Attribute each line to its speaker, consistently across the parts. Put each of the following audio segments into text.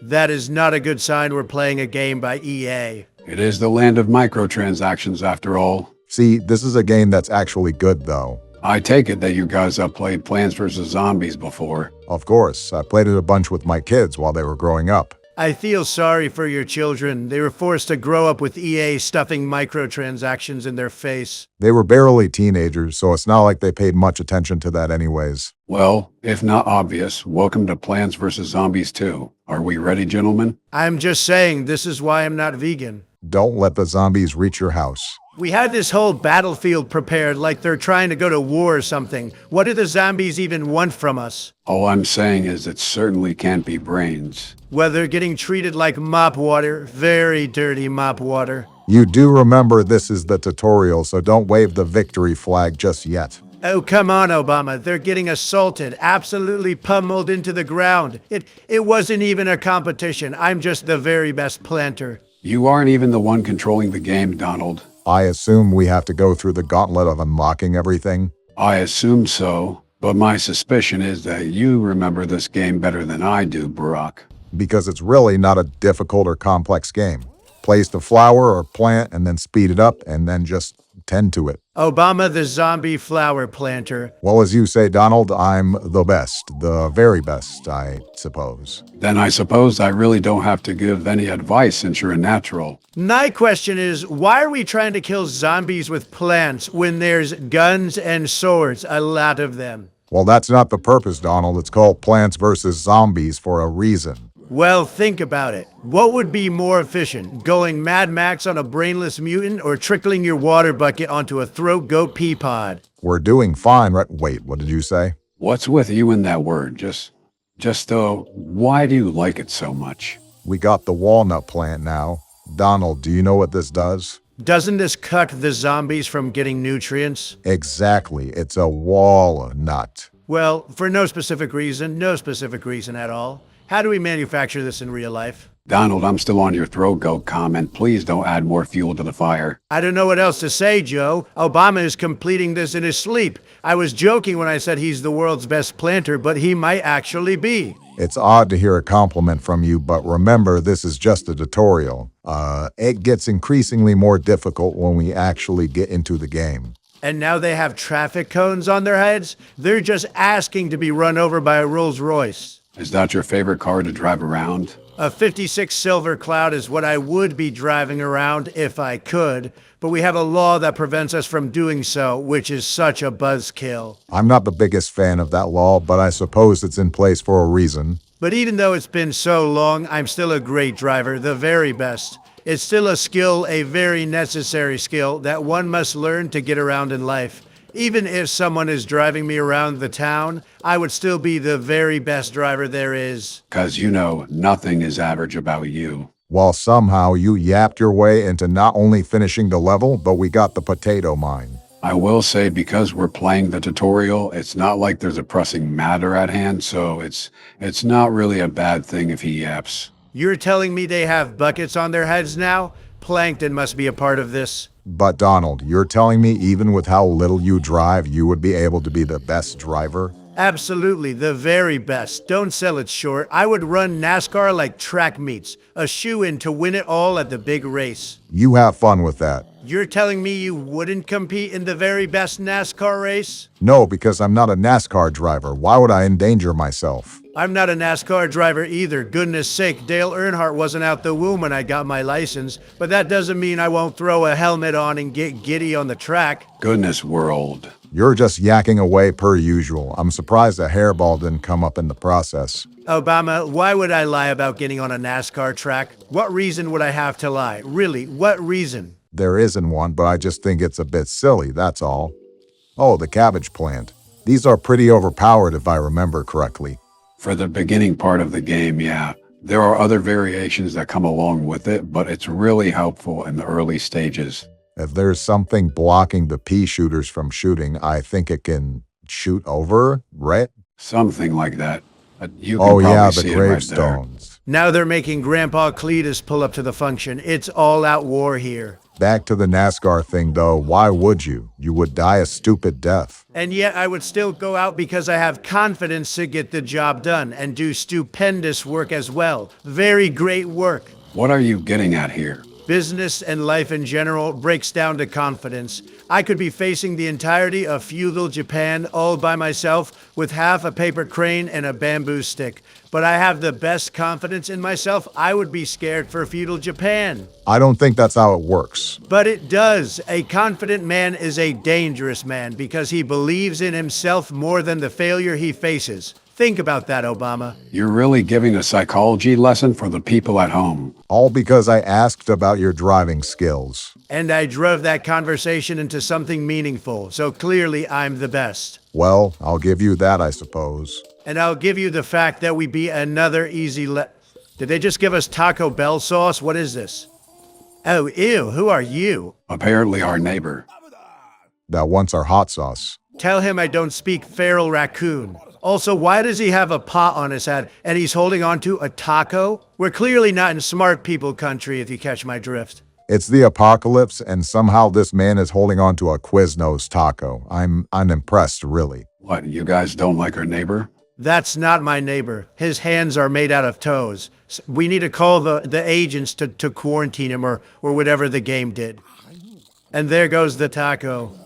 Speaker 1: That is not a good sign we're playing a game by EA.
Speaker 2: It is the land of microtransactions after all.
Speaker 3: See, this is a game that's actually good, though.
Speaker 2: I take it that you guys have played Plants vs. Zombies before.
Speaker 3: Of course, I played it a bunch with my kids while they were growing up.
Speaker 1: I feel sorry for your children. They were forced to grow up with EA stuffing microtransactions in their face.
Speaker 3: They were barely teenagers, so it's not like they paid much attention to that anyways.
Speaker 2: Well, if not obvious, welcome to Plants vs. Zombies 2. Are we ready, gentlemen?
Speaker 1: I'm just saying, this is why I'm not vegan.
Speaker 3: Don't let the zombies reach your house.
Speaker 1: We had this whole battlefield prepared like they're trying to go to war or something. What do the zombies even want from us?
Speaker 2: All I'm saying is it certainly can't be brains.
Speaker 1: Well, they're getting treated like mop water, very dirty mop water.
Speaker 3: You do remember this is the tutorial, so don't wave the victory flag just yet.
Speaker 1: Oh, come on, Obama. They're getting assaulted, absolutely pummeled into the ground. It wasn't even a competition. I'm just the very best planter.
Speaker 2: You aren't even the one controlling the game, Donald.
Speaker 3: I assume we have to go through the gauntlet of unlocking everything.
Speaker 2: I assume so, but my suspicion is that you remember this game better than I do, Barack.
Speaker 3: Because it's really not a difficult or complex game. Place the flower or plant and then speed it up and then just tend to it.
Speaker 1: Obama, the zombie flower planter.
Speaker 3: Well, as you say, Donald, I'm the best. The very best, I suppose.
Speaker 2: Then I suppose I really don't have to give any advice since you're a natural.
Speaker 1: My question is, why are we trying to kill zombies with plants when there's guns and swords, a lot of them?
Speaker 3: Well, that's not the purpose, Donald. It's called Plants vs. Zombies for a reason.
Speaker 1: Well, think about it. What would be more efficient, going Mad Max on a brainless mutant or trickling your water bucket onto a throat goat pea pod?
Speaker 3: We're doing fine, right? Wait, what did you say?
Speaker 2: What's with you in that word? Why do you like it so much?
Speaker 3: We got the walnut plant now. Donald, do you know what this does?
Speaker 1: Doesn't this cut the zombies from getting nutrients?
Speaker 3: Exactly. It's a walnut.
Speaker 1: Well, for no specific reason at all. How do we manufacture this in real life?
Speaker 2: Donald, I'm still on your throat goat comment. Please don't add more fuel to the fire.
Speaker 1: I don't know what else to say, Joe. Obama is completing this in his sleep. I was joking when I said he's the world's best planter, but he might actually be.
Speaker 3: It's odd to hear a compliment from you, but remember, this is just a tutorial. It gets increasingly more difficult when we actually get into the game.
Speaker 1: And now they have traffic cones on their heads? They're just asking to be run over by a Rolls Royce.
Speaker 2: Is that your favorite car to drive around?
Speaker 1: A 56 Silver Cloud is what I would be driving around if I could, but we have a law that prevents us from doing so, which is such a buzzkill.
Speaker 3: I'm not the biggest fan of that law, but I suppose it's in place for a reason.
Speaker 1: But even though it's been so long, I'm still a great driver, the very best. It's still a skill, a very necessary skill, that one must learn to get around in life. Even if someone is driving me around the town, I would still be the very best driver there is.
Speaker 2: 'Cause you know, nothing is average about you.
Speaker 3: While somehow you yapped your way into not only finishing the level, but we got the potato mine.
Speaker 2: I will say, because we're playing the tutorial, it's not like there's a pressing matter at hand, so it's not really a bad thing if he yaps.
Speaker 1: You're telling me they have buckets on their heads now? Plankton must be a part of this.
Speaker 3: But Donald, you're telling me even with how little you drive, you would be able to be the best driver?
Speaker 1: Absolutely, the very best. Don't sell it short. I would run NASCAR like track meets, a shoe-in to win it all at the big race.
Speaker 3: You have fun with that.
Speaker 1: You're telling me you wouldn't compete in the very best NASCAR race?
Speaker 3: No, because I'm not a NASCAR driver. Why would I endanger myself?
Speaker 1: I'm not a NASCAR driver either. Goodness sake, Dale Earnhardt wasn't out the womb when I got my license, but that doesn't mean I won't throw a helmet on and get giddy on the track.
Speaker 2: Goodness world.
Speaker 3: You're just yakking away per usual. I'm surprised a hairball didn't come up in the process.
Speaker 1: Obama, why would I lie about getting on a NASCAR track? What reason would I have to lie? Really, what reason?
Speaker 3: There isn't one, but I just think it's a bit silly, that's all. Oh, the cabbage plant. These are pretty overpowered if I remember correctly.
Speaker 2: For the beginning part of the game, yeah. There are other variations that come along with it, but it's really helpful in the early stages.
Speaker 3: If there's something blocking the pea shooters from shooting, I think it can shoot over, right?
Speaker 2: Something like that. You can
Speaker 3: Oh yeah,
Speaker 2: probably
Speaker 3: the
Speaker 2: see it right there.
Speaker 3: gravestones.
Speaker 1: Now they're making Grandpa Cletus pull up to the function. It's all out war here.
Speaker 3: Back to the NASCAR thing, though. Why would you? You would die a stupid death.
Speaker 1: And yet I would still go out because I have confidence to get the job done and do stupendous work as well. Very great work.
Speaker 2: What are you getting at here?
Speaker 1: Business and life in general breaks down to confidence. I could be facing the entirety of feudal Japan all by myself with half a paper crane and a bamboo stick. But I have the best confidence in myself. I would be scared for feudal Japan.
Speaker 3: I don't think that's how it works.
Speaker 1: But it does. A confident man is a dangerous man because he believes in himself more than the failure he faces. Think about that, Obama.
Speaker 2: You're really giving a psychology lesson for the people at home.
Speaker 3: All because I asked about your driving skills.
Speaker 1: And I drove that conversation into something meaningful, so clearly I'm the best.
Speaker 3: Well, I'll give you that, I suppose.
Speaker 1: And I'll give you the fact that we beat another easy Did they just give us Taco Bell sauce? What is this? Oh, ew, who are you?
Speaker 2: Apparently our neighbor.
Speaker 3: That wants our hot sauce.
Speaker 1: Tell him I don't speak feral raccoon. Also, why does he have a pot on his head and he's holding on to a taco? We're clearly not in smart people country, if you catch my drift.
Speaker 3: It's the apocalypse, and somehow this man is holding on to a Quiznos taco. I'm unimpressed, really.
Speaker 2: What, you guys don't like our neighbor?
Speaker 1: That's not my neighbor. His hands are made out of toes. We need to call the agents to quarantine him or whatever the game did. And there goes the taco.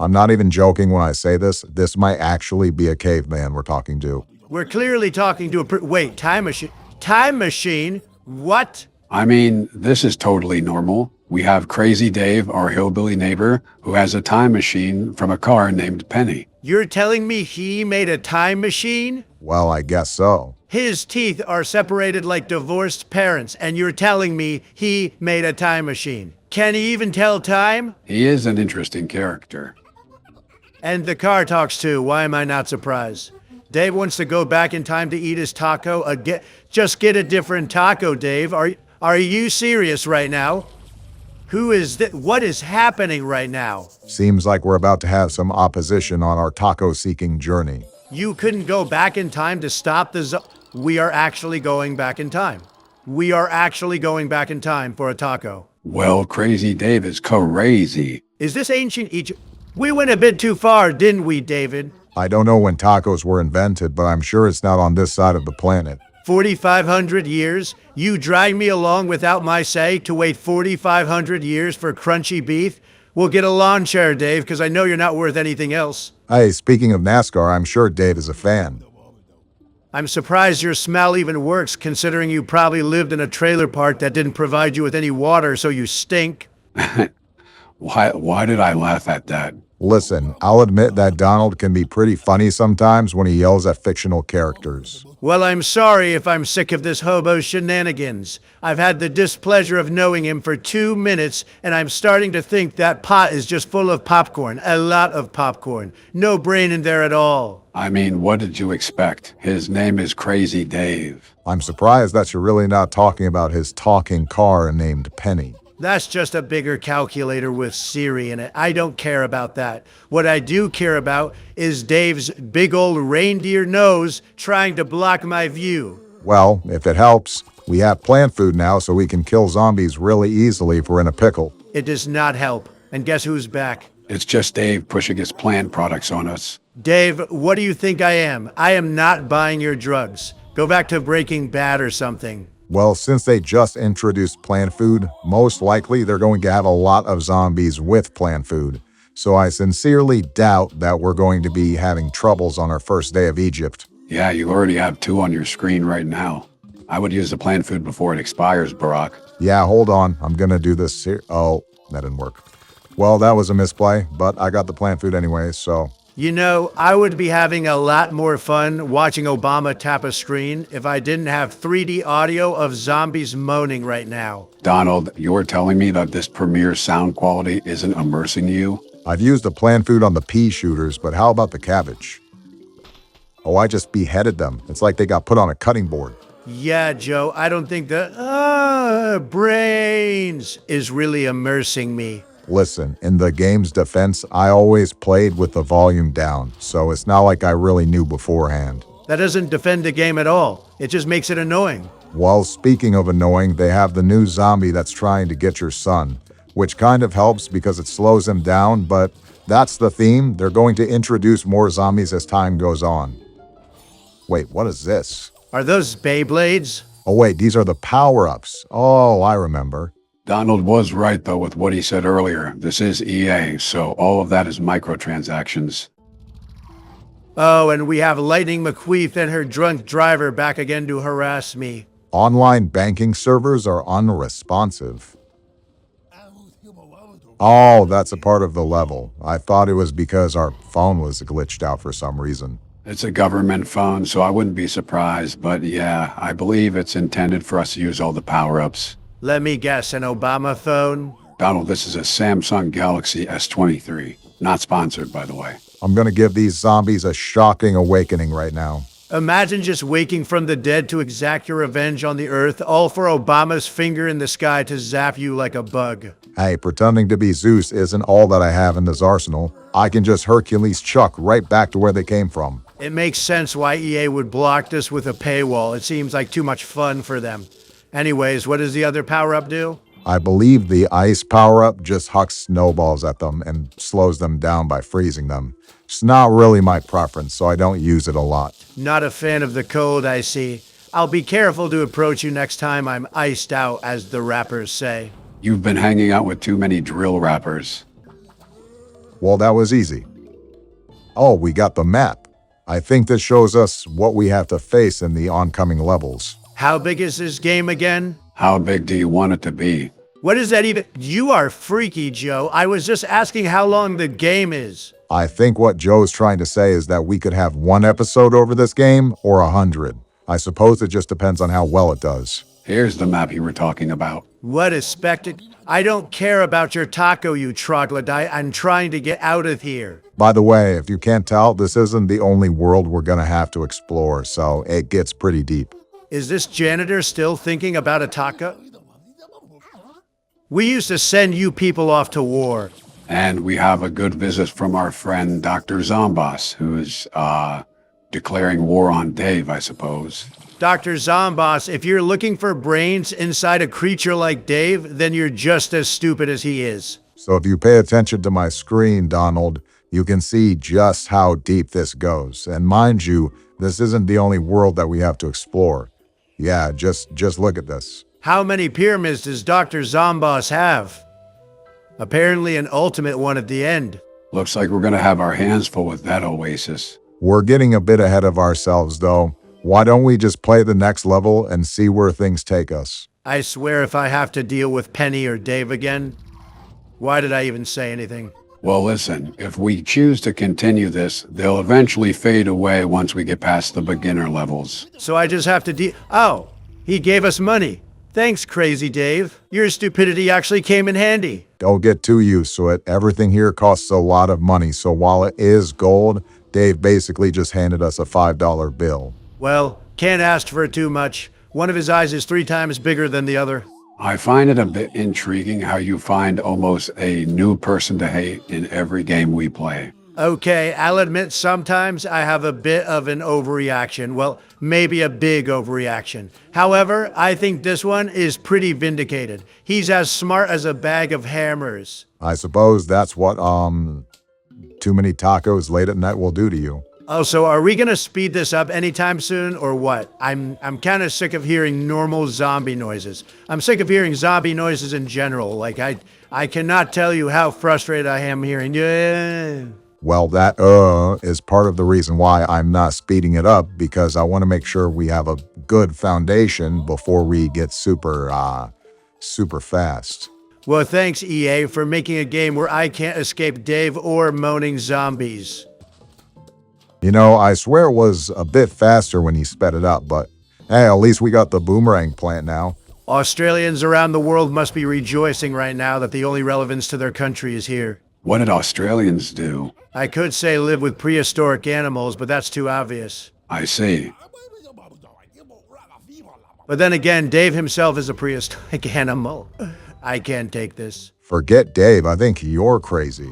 Speaker 3: I'm not even joking when I say this. This might actually be a caveman we're talking to.
Speaker 1: We're clearly talking to wait, time machine? Time machine? What?
Speaker 2: I mean, this is totally normal. We have Crazy Dave, our hillbilly neighbor, who has a time machine from a car named Penny.
Speaker 1: You're telling me he made a time machine?
Speaker 3: Well, I guess so.
Speaker 1: His teeth are separated like divorced parents, and you're telling me he made a time machine. Can he even tell time?
Speaker 2: He is an interesting character.
Speaker 1: And the car talks too. Why am I not surprised? Dave wants to go back in time to eat his taco. Just get a different taco, Dave. Are you serious right now? Who is this? What is happening right now?
Speaker 3: Seems like we're about to have some opposition on our taco-seeking journey.
Speaker 1: You couldn't go back in time to stop the We are actually going back in time. We are actually going back in time for a taco.
Speaker 2: Well, Crazy Dave is crazy.
Speaker 1: Is this ancient Egypt? We went a bit too far, didn't we, David?
Speaker 3: I don't know when tacos were invented, but I'm sure it's not on this side of the planet.
Speaker 1: 4,500 years? You drag me along without my say to wait 4,500 years for crunchy beef? We'll get a lawn chair, Dave, because I know you're not worth anything else.
Speaker 3: Hey, speaking of NASCAR, I'm sure Dave is a fan.
Speaker 1: I'm surprised your smell even works, considering you probably lived in a trailer park that didn't provide you with any water, so you stink.
Speaker 2: Why did I laugh at that?
Speaker 3: Listen, I'll admit that Donald can be pretty funny sometimes when he yells at fictional characters.
Speaker 1: Well, I'm sorry if I'm sick of this hobo's shenanigans. I've had the displeasure of knowing him for 2 minutes, and I'm starting to think that pot is just full of popcorn. A lot of popcorn. No brain in there at all.
Speaker 2: I mean, what did you expect? His name is Crazy Dave.
Speaker 3: I'm surprised that you're really not talking about his talking car named Penny.
Speaker 1: That's just a bigger calculator with Siri in it. I don't care about that. What I do care about is Dave's big old reindeer nose trying to block my view.
Speaker 3: Well, if it helps, we have plant food now so we can kill zombies really easily if we're in a pickle.
Speaker 1: It does not help. And guess who's back?
Speaker 2: It's just Dave pushing his plant products on us.
Speaker 1: Dave, what do you think I am? I am not buying your drugs. Go back to Breaking Bad or something.
Speaker 3: Well, since they just introduced plant food, most likely they're going to have a lot of zombies with plant food. So I sincerely doubt that we're going to be having troubles on our first day of Egypt.
Speaker 2: Yeah, you already have 2 on your screen right now. I would use the plant food before it expires, Barack.
Speaker 3: Yeah, hold on. I'm going to do this here. Oh, that didn't work. Well, that was a misplay, but I got the plant food anyway, so...
Speaker 1: You know, I would be having a lot more fun watching Obama tap a screen if I didn't have 3D audio of zombies moaning right now.
Speaker 2: Donald, you're telling me that this Premiere sound quality isn't immersing you?
Speaker 3: I've used the plant food on the pea shooters, but how about the cabbage? Oh, I just beheaded them. It's like they got put on a cutting board.
Speaker 1: Yeah, Joe, I don't think the brains is really immersing me.
Speaker 3: Listen, in the game's defense, I always played with the volume down, so it's not like I really knew beforehand.
Speaker 1: That doesn't defend the game at all. It just makes it annoying.
Speaker 3: Well, speaking of annoying, they have the new zombie that's trying to get your son, which kind of helps because it slows him down, but that's the theme. They're going to introduce more zombies as time goes on. Wait, what is this?
Speaker 1: Are those Beyblades?
Speaker 3: Oh wait, these are the power-ups. Oh, I remember.
Speaker 2: Donald was right, though, with what he said earlier. This is EA, so all of that is microtransactions.
Speaker 1: Oh, and we have Lightning McQueef and her drunk driver back again to harass me.
Speaker 3: Online banking servers are unresponsive. Oh, that's a part of the level. I thought it was because our phone was glitched out for some reason.
Speaker 2: It's a government phone, so I wouldn't be surprised, but yeah, I believe it's intended for us to use all the power-ups.
Speaker 1: Let me guess, an Obama phone?
Speaker 2: Donald, this is a Samsung Galaxy S23. Not sponsored, by the way.
Speaker 3: I'm gonna give these zombies a shocking awakening right now.
Speaker 1: Imagine just waking from the dead to exact your revenge on the earth, all for Obama's finger in the sky to zap you like a bug.
Speaker 3: Hey, pretending to be Zeus isn't all that I have in this arsenal. I can just Hercules Chuck right back to where they came from.
Speaker 1: It makes sense why EA would block this with a paywall. It seems like too much fun for them. Anyways, what does the other power-up do?
Speaker 3: I believe the ice power-up just hucks snowballs at them and slows them down by freezing them. It's not really my preference, so I don't use it a lot.
Speaker 1: Not a fan of the cold, I see. I'll be careful to approach you next time I'm iced out, as the rappers say.
Speaker 2: You've been hanging out with too many drill rappers.
Speaker 3: Well, that was easy. Oh, we got the map. I think this shows us what we have to face in the oncoming levels.
Speaker 1: How big is this game again?
Speaker 2: How big do you want it to be?
Speaker 1: What is that even? You are freaky, Joe. I was just asking how long the game is.
Speaker 3: I think what Joe's trying to say is that we could have one episode over this game or 100. I suppose it just depends on how well it does.
Speaker 2: Here's the map you were talking about.
Speaker 1: What a spectacle. I don't care about your taco, you troglodyte. I'm trying to get out of here.
Speaker 3: By the way, if you can't tell, this isn't the only world we're gonna have to explore, so it gets pretty deep.
Speaker 1: Is this janitor still thinking about a taco? We used to send you people off to war.
Speaker 2: And we have a good visit from our friend Dr. Zombos, who is, declaring war on Dave, I suppose.
Speaker 1: Dr. Zombos, if you're looking for brains inside a creature like Dave, then you're just as stupid as he is.
Speaker 3: So if you pay attention to my screen, Donald, you can see just how deep this goes. And mind you, this isn't the only world that we have to explore. Yeah, just look at this.
Speaker 1: How many pyramids does Dr. Zombos have? Apparently an ultimate one at the end.
Speaker 2: Looks like we're gonna have our hands full with that oasis.
Speaker 3: We're getting a bit ahead of ourselves, though. Why don't we just play the next level and see where things take us?
Speaker 1: I swear if I have to deal with Penny or Dave again, why did I even say anything?
Speaker 2: Well, listen, if we choose to continue this, they'll eventually fade away once we get past the beginner levels.
Speaker 1: So I just have to Oh, he gave us money. Thanks, Crazy Dave. Your stupidity actually came in handy.
Speaker 3: Don't get too used to it. Everything here costs a lot of money, so while it is gold, Dave basically just handed us a $5 bill.
Speaker 1: Well, can't ask for too much. One of his eyes is 3 times bigger than the other.
Speaker 2: I find it a bit intriguing how you find almost a new person to hate in every game we play.
Speaker 1: Okay, I'll admit sometimes I have a bit of an overreaction. Well, maybe a big overreaction. However, I think this one is pretty vindicated. He's as smart as a bag of hammers.
Speaker 3: I suppose that's what, too many tacos late at night will do to you.
Speaker 1: Also, are we gonna speed this up anytime soon, or what? I'm kind of sick of hearing normal zombie noises. I'm sick of hearing zombie noises in general. Like, I cannot tell you how frustrated I am hearing. Yeah.
Speaker 3: Well, that is part of the reason why I'm not speeding it up, because I want to make sure we have a good foundation before we get super fast.
Speaker 1: Well, thanks, EA, for making a game where I can't escape Dave or moaning zombies.
Speaker 3: You know, I swear it was a bit faster when he sped it up, but hey, at least we got the boomerang plant now.
Speaker 1: Australians around the world must be rejoicing right now that the only relevance to their country is here.
Speaker 2: What did Australians do?
Speaker 1: I could say live with prehistoric animals, but that's too obvious.
Speaker 2: I see.
Speaker 1: But then again, Dave himself is a prehistoric animal. I can't take this.
Speaker 3: Forget Dave, I think you're crazy.